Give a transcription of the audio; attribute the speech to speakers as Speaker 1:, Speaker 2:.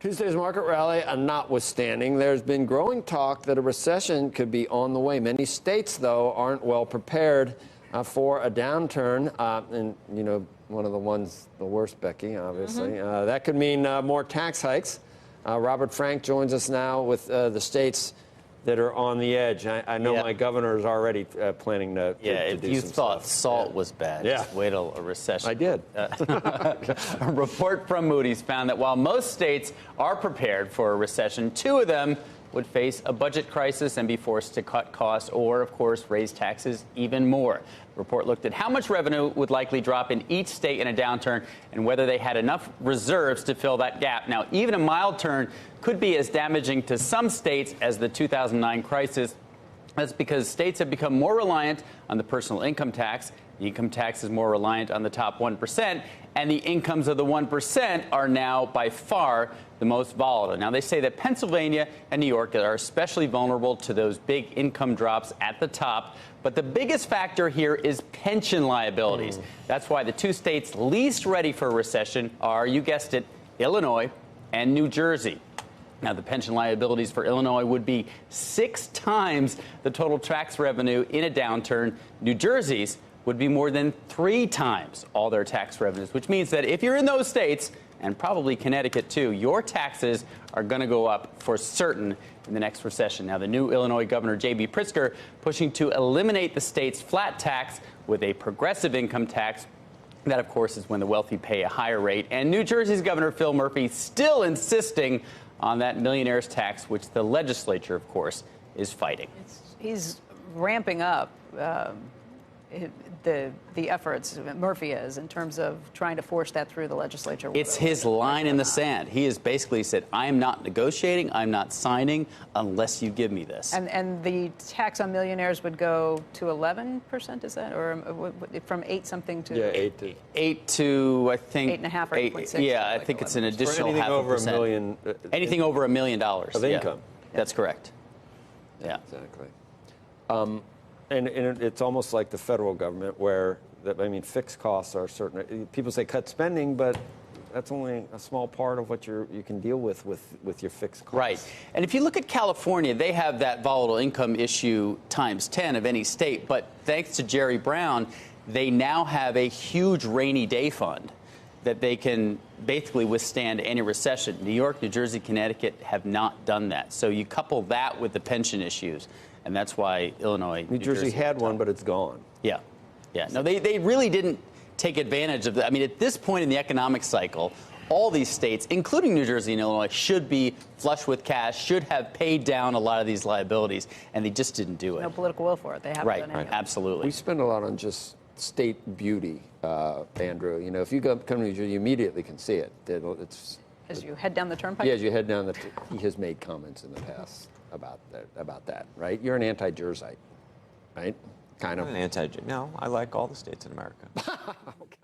Speaker 1: Tuesday's market rally notwithstanding, there's been growing talk that a recession could be on the way. Many states, though, aren't well prepared for a downturn. And, you know, one of the ones, the worst, Becky, obviously. That could mean more tax hikes. Robert Frank joins us now with the states that are on the edge. I know my governor is already planning to
Speaker 2: if
Speaker 1: do
Speaker 2: you
Speaker 1: some
Speaker 2: thought
Speaker 1: stuff.
Speaker 2: salt was bad, just wait till a recession.
Speaker 1: I did.
Speaker 2: A report from Moody's found that while most states are prepared for a recession, 2 of them would face a budget crisis and be forced to cut costs or, of course, raise taxes even more. The report looked at how much revenue would likely drop in each state in a downturn and whether they had enough reserves to fill that gap. Now, even a mild turn could be as damaging to some states as the 2009 crisis. That's because states have become more reliant on the personal income tax. The income tax is more reliant on the top 1%, and the incomes of the 1% are now by far the most volatile. Now, they say that Pennsylvania and New York are especially vulnerable to those big income drops at the top. But the biggest factor here is pension liabilities. That's why the 2 states least ready for a recession are, you guessed it, Illinois and New Jersey. Now, the pension liabilities for Illinois would be 6 times the total tax revenue in a downturn. New Jersey's would be more than 3 times all their tax revenues, which means that if you're in those states, and probably Connecticut too, your taxes are going to go up for certain in the next recession. Now, the new Illinois Governor J.B. Pritzker pushing to eliminate the state's flat tax with a progressive income tax. That, of course, is when the wealthy pay a higher rate. And New Jersey's Governor Phil Murphy still insisting on that millionaire's tax, which the legislature, of course, is fighting.
Speaker 3: He's ramping up the efforts, Murphy is, in terms of trying to force that through the legislature.
Speaker 2: It's his line in the sand. He has basically said, I am not negotiating, I'm not signing unless you give me this.
Speaker 3: And the tax on millionaires would go to 11%, is that? Or from 8 something to?
Speaker 1: Yeah,
Speaker 2: 8 to, I think.
Speaker 3: 8.5 or 8.6.
Speaker 2: Yeah, I think it's an additional
Speaker 1: anything
Speaker 2: half
Speaker 1: over
Speaker 2: a percent.
Speaker 1: $1 million.
Speaker 2: Anything over $1 million
Speaker 1: of income.
Speaker 2: That's correct. Yeah.
Speaker 1: Exactly. And it's almost like the federal government where, fixed costs are certain. People say cut spending, but that's only a small part of what you can deal with your fixed costs.
Speaker 2: Right. And if you look at California, they have that volatile income issue times 10 of any state. But thanks to Jerry Brown, they now have a huge rainy day fund that they can basically withstand any recession. New York, New Jersey, Connecticut have not done that. So you couple that with the pension issues, and that's why Illinois,
Speaker 1: New Jersey had one, but it's gone.
Speaker 2: Yeah. Yeah. No, they really didn't take advantage of that. I mean, at this point in the economic cycle, all these states, including New Jersey and Illinois, should be flush with cash, should have paid down a lot of these liabilities, and they just didn't do it.
Speaker 3: No political will for it. They haven't done any of it.
Speaker 2: Absolutely.
Speaker 1: We spend a lot on just state beauty, Andrew. You know, if you come to New Jersey, you immediately can see it. It's
Speaker 3: as you head down the turnpike.
Speaker 1: Yeah, as you head down he has made comments in the past about that, right? You're an anti-Jerseyite, right? Kind of.
Speaker 4: I'm an anti-Jersey. No, I like all the states in America.
Speaker 1: Okay.